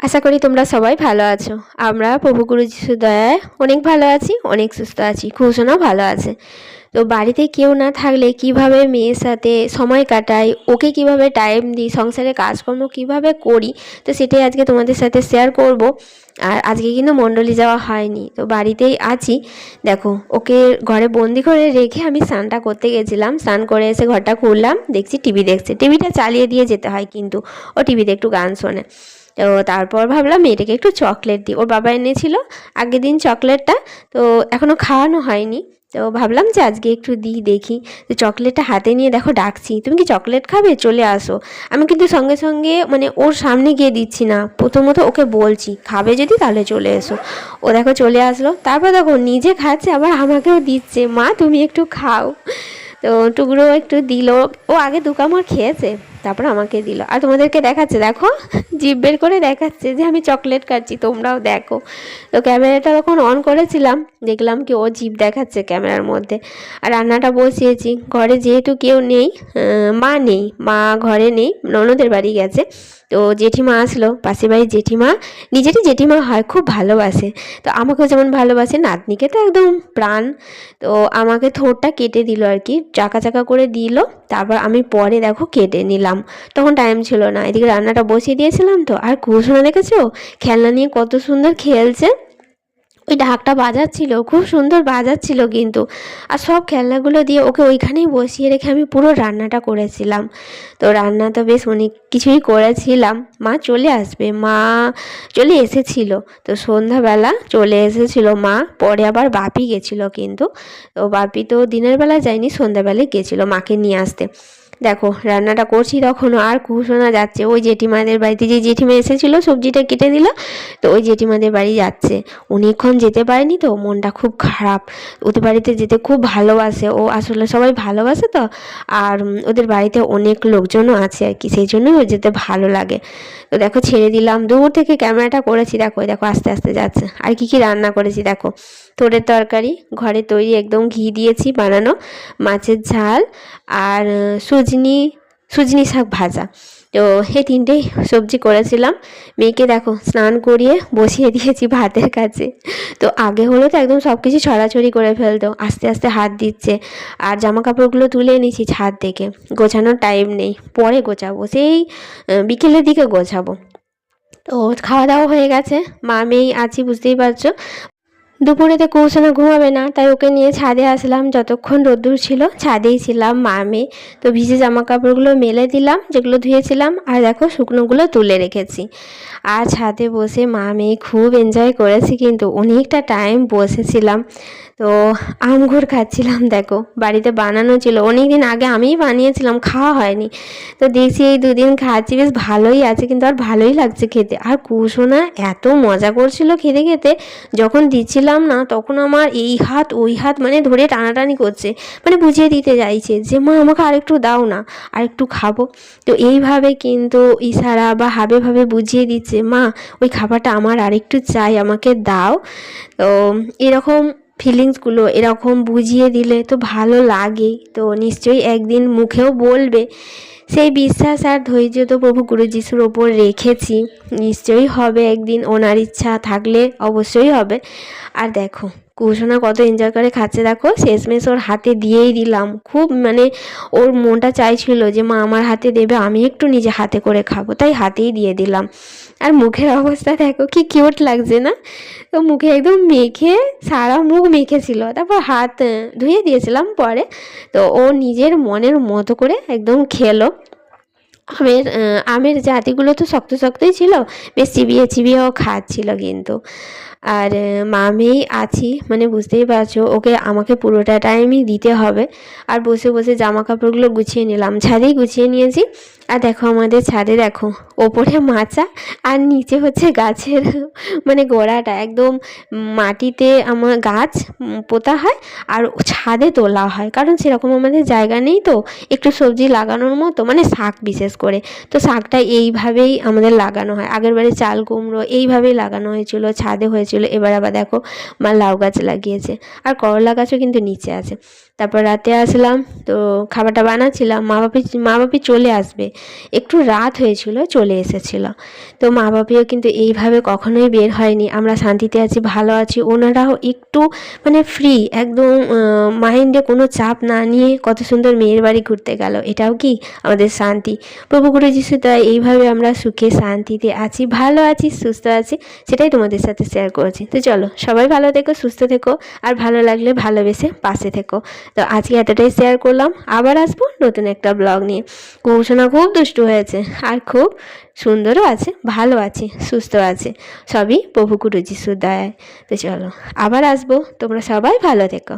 আশা করি তোমরা সবাই ভালো আছো। আমরা প্রভু গুরু যিশুর দয়ায় অনেক ভালো আছি, অনেক সুস্থ আছি। কুশনও ভালো আছে। তো বাড়িতে কেউ না থাকলে কিভাবে মেয়ের সাথে সময় কাটাই, ওকে কিভাবে টাইম দিই, সংসারে কাজকর্ম কিভাবে করি, তো সেটাই আজকে তোমাদের সাথে শেয়ার করব। আর আজকে কিন্তু মণ্ডলী যাওয়া হয়নি, তো বাড়িতেই আছি। দেখো, ওকে ঘরে বন্দি করে রেখে আমি স্নানটা করতে গেছিলাম। স্নান করে এসে ঘরটা খুললাম, দেখছি টিভি দেখছে। টিভিটা চালিয়ে দিয়ে যেতে হয়, কিন্তু ও টিভিতে একটু গান শোনে। তো তারপর ভাবলাম মেয়েটাকে একটু চকলেট দিই। ওর বাবা এনেছিল আগের দিন চকলেটটা, তো এখনও খাওয়ানো হয়নি। তো ভাবলাম যে আজকে একটু দিই, দেখি। তো চকলেটটা হাতে নিয়ে দেখো ডাকছি, তুমি কি চকলেট খাবে, চলে আসো। আমি কিন্তু সঙ্গে সঙ্গে মানে ওর সামনে গিয়ে দিচ্ছি না, প্রথমত ওকে বলছি খাবে যদি তাহলে চলে এসো। ও দেখো চলে আসলো, তারপর দেখো নিজে খাচ্ছে, আবার আমাকেও দিচ্ছে, মা তুমি একটু খাও। তো টুকরো একটু দিল। ও আগে দু কামড় খেয়েছে, তারপর আমাকে দিল। আর তোমাদেরকে দেখাচ্ছে, দেখো জিভ বের করে দেখাচ্ছে যে আমি চকলেট খাচ্ছি, তোমরাও দেখো। তো ক্যামেরাটা যখন অন করেছিলাম, দেখলাম কি ও জিভ দেখাচ্ছে ক্যামেরার মধ্যে। আর রান্নাটা বসিয়েছি। ঘরে যেহেতু কেউ নেই, মা নেই, মা ঘরে নেই, ননদের বাড়ি গেছে। তো জেঠিমা আসলো, পাশের বাড়ির জেঠিমা, নিজেরই জেঠিমা হয়, খুব ভালোবাসে। তো আমাকেও যেমন ভালোবাসে, নাতনিকে তো একদম প্রাণ। তো আমাকে থোরটা কেটে দিল আর কি, চাকা চাকা করে দিল। তারপর আমি পরে দেখো কেটে নিলাম, তখন টাইম ছিল না। এদিকে রান্নাটা বসিয়ে দিয়েছিলাম। তো আর কুসুমা দেখেছো খেলনা নিয়ে কত সুন্দর খেলছে। ওই ঢাকটা বাজাচ্ছিল, খুব সুন্দর বাজাচ্ছিল কিন্তু। আর সব খেলনাগুলো দিয়ে ওকে ওইখানেই বসিয়ে রেখে আমি পুরো রান্নাটা করেছিলাম। তো রান্না তো বেশ অনেক কিছুই করেছিলাম। মা চলে আসবে, মা চলে এসেছিল। তো সন্ধ্যাবেলা চলে এসেছিল মা, পরে আবার বাপি গেছিলো কিন্তু। তো বাপি তো দিনের বেলা যায়নি, সন্ধ্যাবেলায় গেছিলো মাকে নিয়ে আসতে। দেখো রান্নাটা করছি তখনও আর কুশোনা যাচ্ছে ওই জেঠিমাদের বাড়িতে, যে জেঠিমা এসেছিলো সবজিটা কেটে দিল। তো ওই জেঠিমাদের বাড়ি যাচ্ছে। অনেকক্ষণ যেতে পারেনি, তো মনটা খুব খারাপ। ওদের বাড়িতে যেতে খুব ভালোবাসে ও, আসলে সবাই ভালোবাসে তো। আর ওদের বাড়িতে অনেক লোকজনও আছে আর কি, সেই জন্যই ওর যেতে ভালো লাগে। তো দেখো ছেড়ে দিলাম, দূর থেকে ক্যামেরাটা করেছি। দেখো দেখো আস্তে আস্তে যাচ্ছে। আর কি কি রান্না করেছি দেখো, তোরের তরকারি, ঘরে তৈরি একদম ঘি দিয়েছি বানানো, মাছের ঝাল, আর সুজনি সুজনি শাক ভাজা। তো এই তিনটেই সবজি করেছিলাম। মেয়েকে দেখো স্নান করিয়ে বসিয়ে দিয়েছি ভাতের কাছে। তো আগে হলো তো একদম সব কিছু ছড়াছড়ি করে ফেলতো, আস্তে আস্তে হাত দিচ্ছে। আর জামা কাপড়গুলো তুলে এনেছি ছাদ থেকে, গোছানোর টাইম নেই, পরে গোছাবো, সেই বিকেলের দিকে গোছাবো। তো খাওয়া দাওয়া হয়ে গেছে, মা মেয়েই আছি, বুঝতেই পারছো। দুপুরেতে কৌশনা ঘুমাবে না, তাই ওকে নিয়ে ছাদে আসলাম। যতক্ষণ রোদ্দুর ছিল ছাদেই ছিলাম মা মেয়ে। তো ভিজে জামা কাপড়গুলো মেলে দিলাম, যেগুলো ধুয়েছিলাম। আর দেখো শুকনোগুলো তুলে রেখেছি। আর ছাদে বসে মা মেয়ে খুব এনজয় করেছি, কিন্তু অনেকটা টাইম বসেছিলাম। তো আমগুর খাচ্ছিলাম। দেখো বাড়িতে বানানো ছিল, অনেক দিন আগে আমিই বানিয়েছিলাম, খাওয়া হয়নি। তো দেখছি এই দুদিন খাচ্ছি, বেশ ভালোই আছে, কিন্তু আর ভালোই লাগছে খেতে। আর কুশোনা এত মজা করছিল খেতে খেতে, যখন দিচ্ছিলাম না তখন আমার এই হাত ওই হাত মানে ধরে টানাটানি করছে, মানে বুঝিয়ে দিতে চাইছে যে মা আমাকে আরেকটু দাও না, আরেকটু খাবো। তো এইভাবে কিন্তু ইশারা বা হাবে ভাবে বুঝিয়ে দিচ্ছে মা ওই খাবারটা আমার আরেকটু চাই, আমাকে দাও। তো এরকম ফিলিংসগুলো এরকম বুঝিয়ে দিলে তো ভালো লাগেই। তো নিশ্চয়ই একদিন মুখেও বলবে, সেই বিশ্বাস আর ধৈর্য তো প্রভু গুরু যিশুর ওপর রেখেছি, নিশ্চয়ই হবে একদিন, ওনার ইচ্ছা থাকলে অবশ্যই হবে। আর দেখো কুশোনা কত এনজয় করে খাচ্ছে, দেখো শেষমেশ ওর হাতে দিয়েই দিলাম। খুব মানে ওর মনটা চাইছিল যে মা আমার হাতে দেবে, আমি একটু নিজে হাতে করে খাবো, তাই হাতেই দিয়ে দিলাম। আর মুখের অবস্থা দেখো কি কিউট লাগছে না। তো মুখে একদম মেখে, সারা মুখ মেখেছিল, তারপর হাত ধুয়ে দিয়েছিলাম পরে। তো ও নিজের মনের মতো করে একদম খেলো। আমের জাতিগুলো তো শক্ত শক্তই ছিল, বেশ চিবিয়ে চিবিয়েও খাচ্ছিল কিন্তু। আর মামেই আছি, মানে বুঝতেই পারছো ওকে আমাকে পুরোটা টাইমই দিতে হবে। আর বসে বসে জামা কাপড়গুলো গুছিয়ে নিলাম, ছাদেই গুছিয়ে নিয়েছি। আর দেখো আমাদের ছাদে দেখো, ওপরে মাচা আর নিচে হচ্ছে গাছের মানে গোড়াটা একদম মাটিতে আমার গাছ পোতা হয়, আর ছাদে তোলা হয়, কারণ সেরকম আমাদের জায়গা নেই তো একটু সবজি লাগানোর মতো, মানে শাক বিশেষ করে। তো শাকটা এইভাবেই আমাদের লাগানো হয়। আগেরবারে চাল কুমড়ো এইভাবেই লাগানো হয়েছিল, ছাদে হয়েছিল। এবার আবার দেখো মা লাউ গাছ লাগিয়েছে, আর করলা গাছও কিন্তু নিচে আছে। তারপর রাতে আসলাম, তো খাবারটা বানাচ্ছিলাম। মা বাপি চলে আসবে, একটু রাত হয়েছিল, চলে এসেছিল। তো মা বাপিও কিন্তু এইভাবে কখনোই বের হয়নি। আমরা শান্তিতে আছি, ভালো আছি। ওনারাও একটু মানে ফ্রি একদম, মাইন্ডে কোনো চাপ না নিয়ে কত সুন্দর মেয়ের বাড়ি ঘুরতে গেল। এটাও কি আমাদের শান্তি। প্রভু গুরু যিশু দয়ায় এইভাবে আমরা সুখে শান্তিতে আছি, ভালো আছি, সুস্থ আছি, সেটাই তোমাদের সাথে শেয়ার করেছি। তো চলো, সবাই ভালো থেকো, সুস্থ থেকো, আর ভালো লাগলে ভালোবেসে পাশে থেকো। তো আজকে এতটাই শেয়ার করলাম। আবার আসবো নতুন একটা ব্লগ নিয়ে। ঘোষণা খুব দুষ্টু হয়েছে, আর খুব সুন্দরও আছে, ভালো আছে, সুস্থ আছে, সবই প্রভু গুরু যিশুর দয়ায়। তো চলো, আবার আসবো। তোমরা সবাই ভালো থেকো।